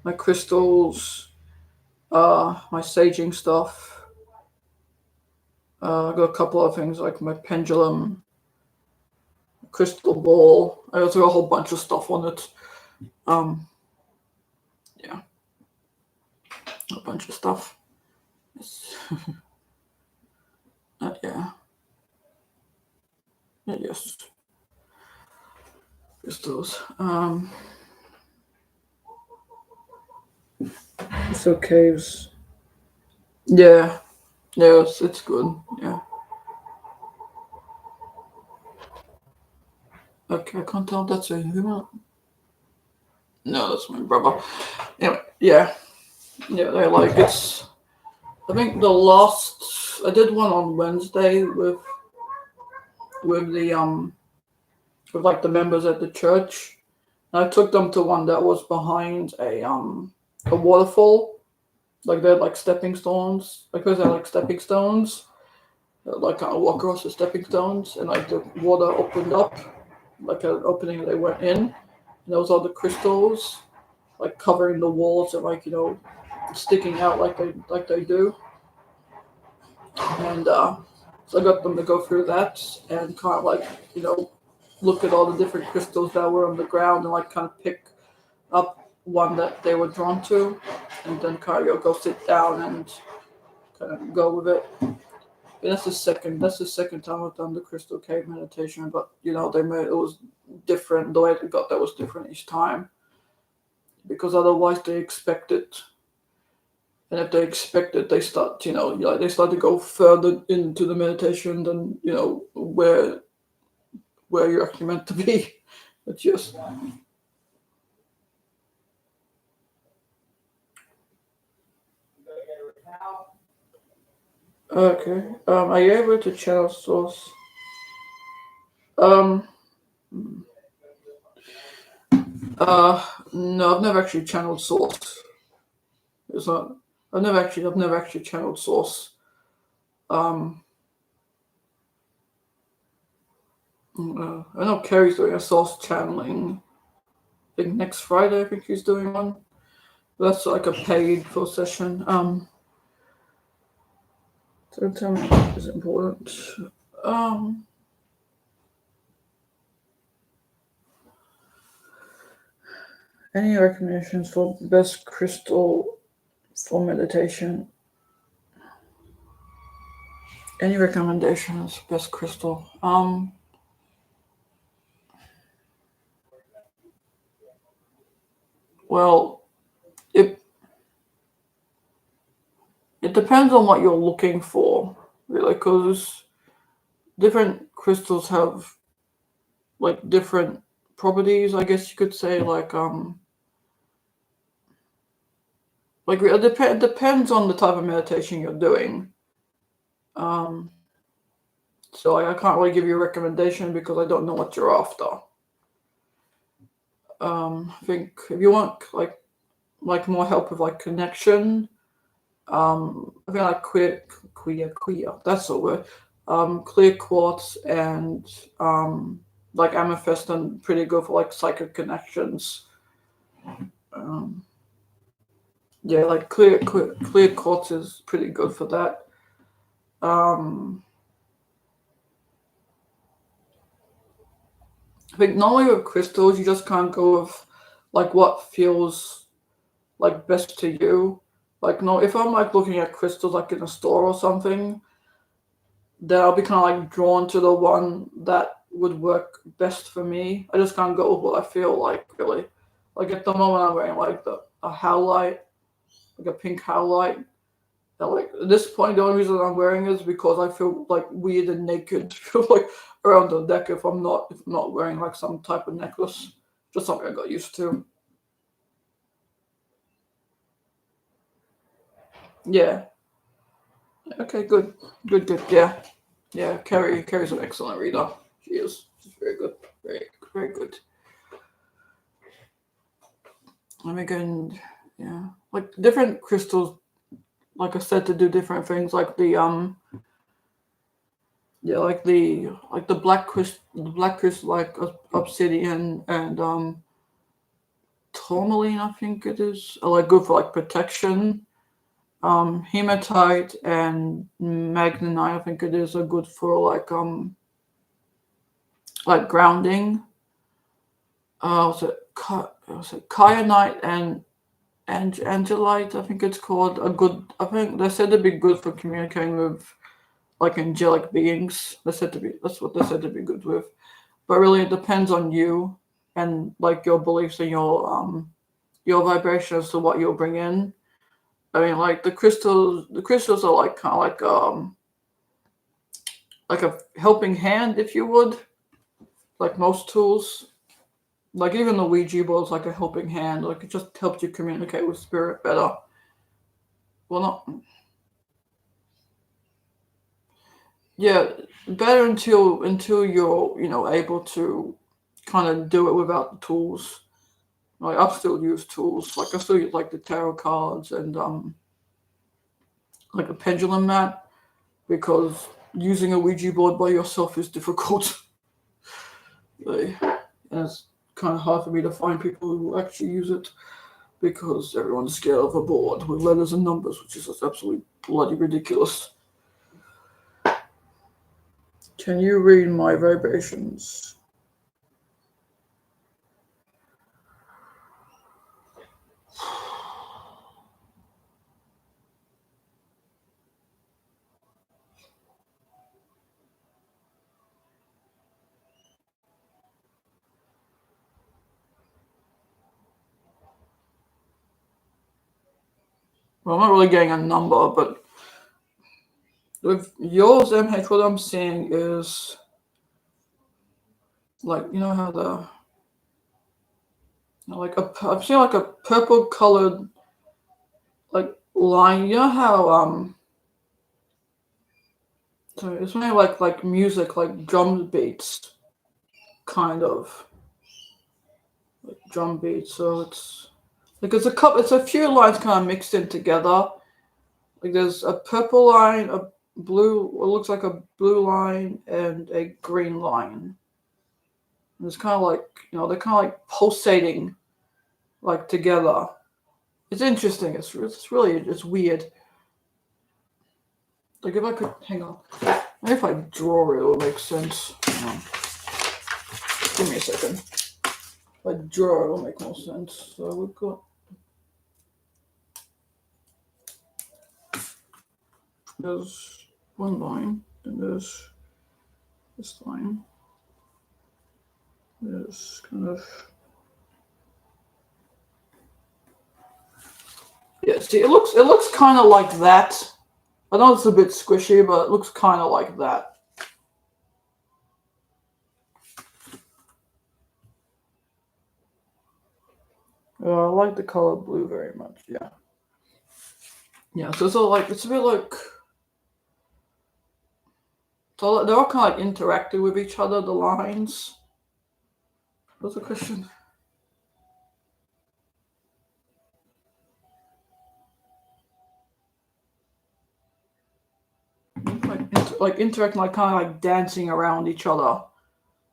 my crystals, my saging stuff. I got a couple of things like my pendulum, crystal ball. I also got a whole bunch of stuff on it. Um, yeah, a bunch of stuff. Yeah. Yes. Crystals. So caves. Yeah. Yes, it's good. Yeah. Okay, I can't tell if that's a human. No, that's my brother. Anyway, yeah. Yeah, they like it's. I think the last I did one on Wednesday with the with like the members at the church. And I took them to one that was behind a waterfall. Like they had like stepping stones. Like those are like stepping stones. Like kind of walk across the stepping stones, and like the water opened up, like an opening, and they went in. And there was all the crystals, like covering the walls and like sticking out like they do. And so I got them to go through that and kind of like look at all the different crystals that were on the ground and like kind of pick up one that they were drawn to, and then kind of go sit down and kind of go with it. And that's the second time I've done the crystal cave meditation, but they made it was different. The way they got that was different each time because otherwise they expect it. And if they expect it, they start, like they start to go further into the meditation than where you're actually meant to be. It's just okay. Are you able to channel source? Um. No, I've never actually channeled source. It's not. I've never actually channeled source. Um. I know Carrie's doing a source channeling. I think next Friday. I think she's doing one. That's like a paid full session. Don't tell me what is important. Any recommendations for best crystal for meditation? Any recommendations, best crystal? Well, it depends on what you're looking for, really, because different crystals have like different properties, I guess you could say. Like it depends on the type of meditation you're doing. So I can't really give you a recommendation because I don't know what you're after. I think if you want like more help with like connection, I think like queer. That's the word. Clear quartz and like amethyst and pretty good for like psychic connections. Um, yeah, like clear quartz is pretty good for that. I think normally with crystals, you just can't go with like what feels like best to you. Like no, if I'm like looking at crystals like in a store or something, then I'll be kind of like drawn to the one that would work best for me. I just can't go with what I feel like really. Like at the moment, I'm wearing like a howlite, like a pink howlite. And like at this point, the only reason I'm wearing it is because I feel like weird and naked, feel like around the neck if I'm not wearing like some type of necklace. Just something I got used to. Yeah. Okay. Good. Good. Yeah. Yeah. Carrie's an excellent reader. She is. She's very good. Very good. Let me go and yeah. Like different crystals, like I said, to do different things. Like the yeah, like the black crystal, like obsidian and tourmaline, I think it is, are like good for like protection. Hematite and magnetite, I think it is, are good for like grounding. Was it kyanite and angelite? I think it's called a good. I think they said to be good for communicating with like angelic beings. That's what they said to be good with. But really, it depends on you and like your beliefs and your vibration as to what you'll bring in. I mean, like the crystals are like kind of like a helping hand, if you would, like most tools. Like even the Ouija board is like a helping hand. Like it just helps you communicate with spirit better. Well, not yeah, better until you're able to kind of do it without the tools. Like I still use tools. Like I still use like the tarot cards and like a pendulum mat because using a Ouija board by yourself is difficult. Like, and it's kind of hard for me to find people who actually use it because everyone's scared of a board with letters and numbers, which is just absolutely bloody ridiculous. Can you read my vibrations? Well, I'm not really getting a number, but with yours, MH, what I'm seeing is like how I'm seeing like a purple colored like line. You know how so it's something like music, like drum beats, kind of like drum beats. So it's like it's a few lines kind of mixed in together. Like there's a purple line, a blue, what looks like a blue line, and a green line. And it's kind of like they're kind of like pulsating like together. It's interesting. It's weird. Like if I could, hang on. Maybe if I draw it, it'll make sense. Give me a second. If I draw it, it'll make more sense. So we've got, there's one line, and there's this line. There's kind of, yeah, see, it looks kind of like that. I know it's a bit squishy, but it looks kind of like that. I like the color blue very much. Yeah. Yeah. So it's all like it's a bit like. So they're all kind of like interacting with each other. The lines. What's the question? Like interacting, like kind of like dancing around each other,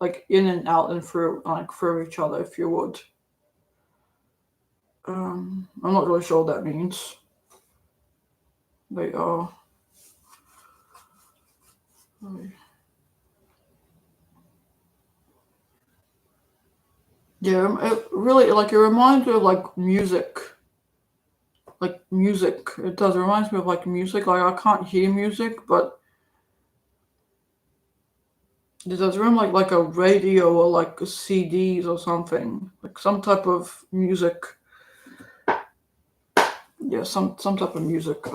like in and out and through, like through each other, if you would. I'm not really sure what that means. They are. Yeah, it really like it reminds me of like music. Like music, it does. It reminds me of like music. Like I can't hear music, but it does remind like a radio or like a CDs or something, like some type of music. Yeah, some type of music. It's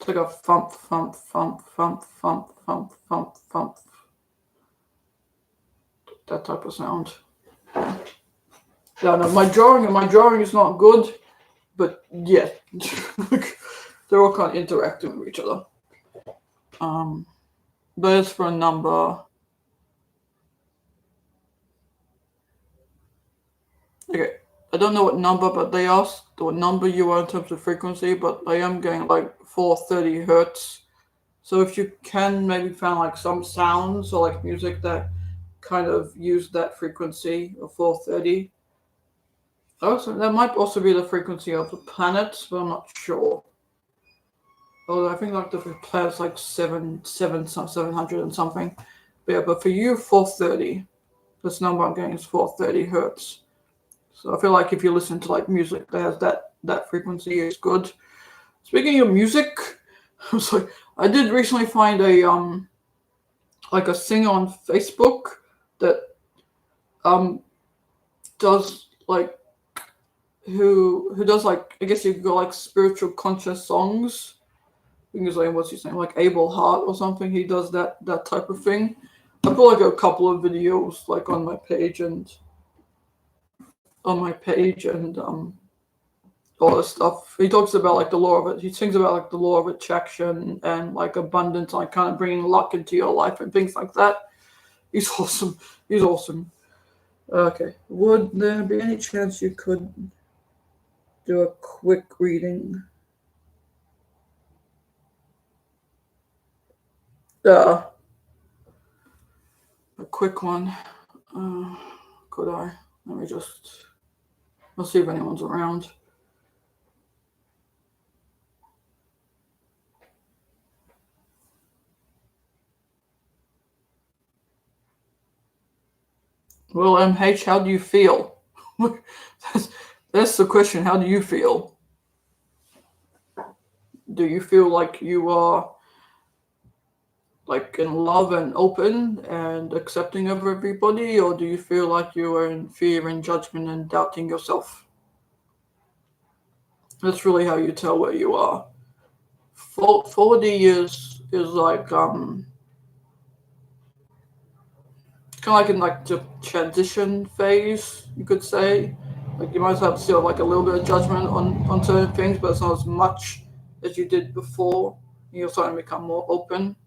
like a thump, thump, thump, thump, thump, thump, thump, thump. That type of sound. Yeah, no, my drawing is not good, but yeah, they're all kind of interacting with each other. But it's for a number. Okay, I don't know what number, but they asked what number you are in terms of frequency, but I am getting like 430 hertz. So if you can maybe find like some sounds or like music that kind of use that frequency of 430. Also, that might also be the frequency of the planets, but I'm not sure. Although I think like the planet's like 700 and something. But yeah, but for you, 430. This number I'm getting is 430 hertz. So I feel like if you listen to like music that has that frequency, it's good. Speaking of music, I was like, I did recently find a like a singer on Facebook that um does like who does like I guess you could go like spiritual conscious songs. I think his name, what's his name, like Abel Hart or something. He does that type of thing. I put like a couple of videos like on my page and all this stuff. He talks about like the law of it. He sings about like the law of attraction and like abundance, like kind of bringing luck into your life and things like that. He's awesome. He's awesome. Okay. Would there be any chance you could do a quick reading? Uh, a quick one. Could I? Let me just. Let's see if anyone's around. Well, MH, how do you feel? that's, that's the question. How do you feel? Do you feel like you are like in love and open and accepting of everybody, or do you feel like you are in fear and judgment and doubting yourself? That's really how you tell where you are. 40 years is like kind of like in like the transition phase, you could say. Like you might have still like a little bit of judgment on certain things, but it's not as much as you did before. You're starting to become more open.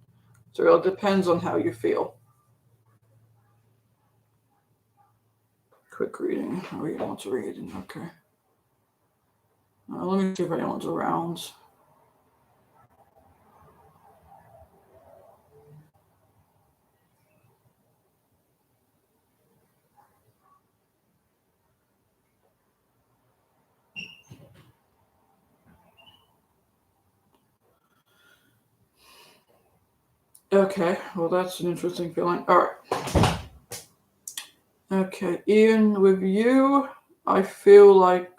So it depends on how you feel. Quick reading. I really want to read. Okay. Let me see if anyone's around. Okay, well, that's an interesting feeling. All right. Okay, Ian, with you, I feel like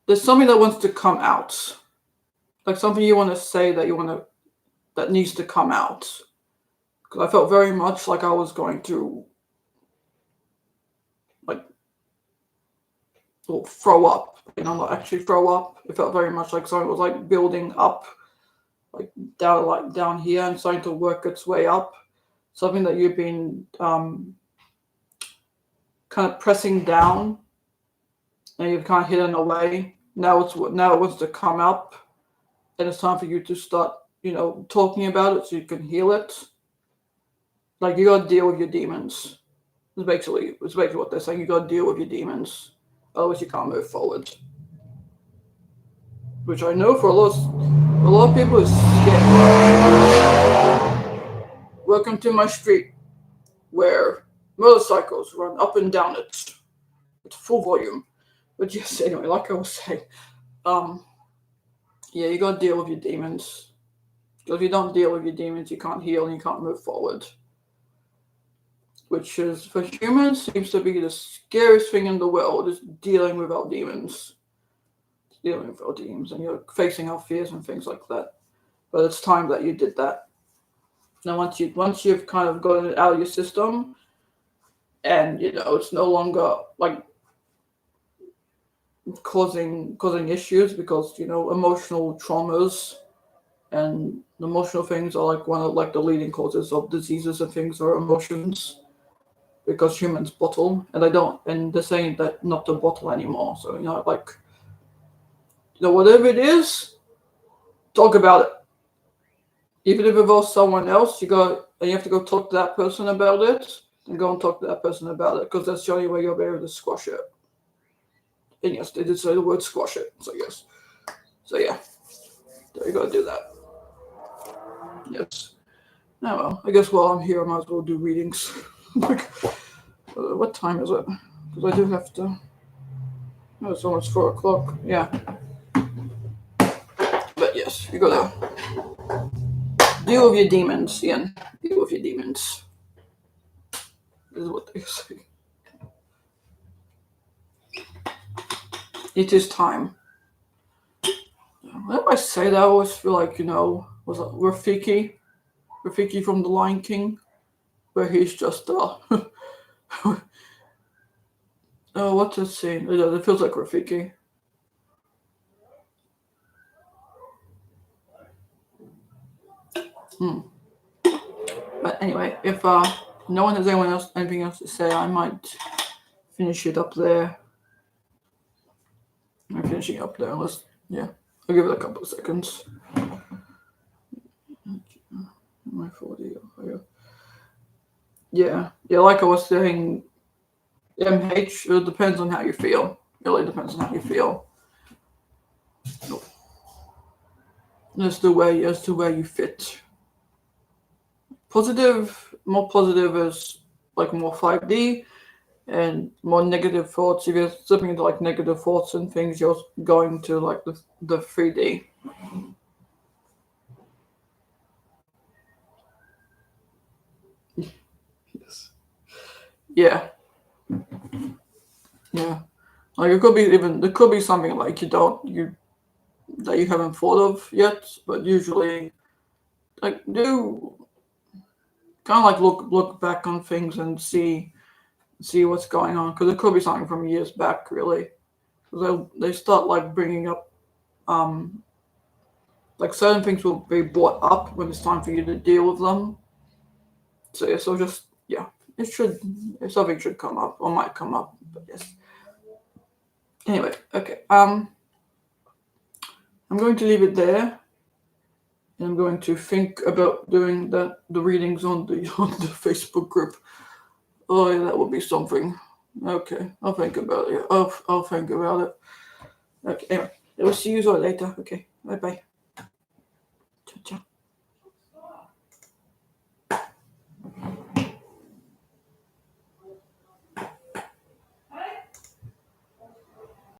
there's something that wants to come out. Like something you want to say that needs to come out. Because I felt very much like I was going to, like, throw up. Not actually throw up. It felt very much like something was, like, building up, like down here and starting to work its way up. Something that you've been kind of pressing down, and you've kind of hidden away. Now it wants to come up, and it's time for you to start, talking about it so you can heal it. Like, you got to deal with your demons. It's basically what they're saying. You got to deal with your demons, otherwise you can't move forward. Which I know for a lot of people is scary. Welcome to my street, where motorcycles run up and down it with full volume. But yes, anyway, like I was saying, yeah, you got to deal with your demons. Because if you don't deal with your demons, you can't heal and you can't move forward. Which is, for humans, seems to be the scariest thing in the world, is dealing with our demons. Dealing with our demons, and you're facing our fears and things like that. But it's time that you did that. Now, once you've kind of gotten it out of your system, and it's no longer like causing issues, because emotional traumas and emotional things are like one of the leading causes of diseases and things are emotions, because humans bottle, and they're saying that not to bottle anymore. So whatever it is, talk about it. Even if it involves someone else, you have to go talk to that person about it, and go and talk to that person about it, because that's the only way you'll be able to squash it. And yes, they did say the word squash it, so yes. So yeah, so you gotta do that. Yes. Now, well, I guess while I'm here, I might as well do readings. What time is it? Because I do have to. Oh, it's almost 4:00. Yeah. But yes, you gotta deal with your demons, Ian. Deal with your demons. This is what they say. It is time. Whenever I say that, I always feel like, was it Rafiki from The Lion King, where he's just, oh, what's that scene? It feels like Rafiki. But anyway, if no one has anything else to say, I might finish it up there. I'm finishing up there, unless, yeah, I'll give it a couple of seconds. My 40. Yeah, like I was saying, MH, it depends on how you feel. It really depends on how you feel. As to where you fit. More positive is like more 5D, and more negative thoughts. If you're slipping into like negative thoughts and things, you're going to like the 3D. Yes. Yeah. Yeah. Like it could be something like that you haven't thought of yet, but usually like do kind of like look back on things and see what's going on, because it could be something from years back, really. They start like bringing up like certain things will be brought up when it's time for you to deal with them. So yeah, something should come up or might come up, but yes. Anyway, okay. I'm going to leave it there. And I'm going to think about doing the readings on the Facebook group. Oh yeah, that would be something. Okay, I'll think about it. I'll think about it. Okay, anyway, I will see you all later. Okay, bye bye.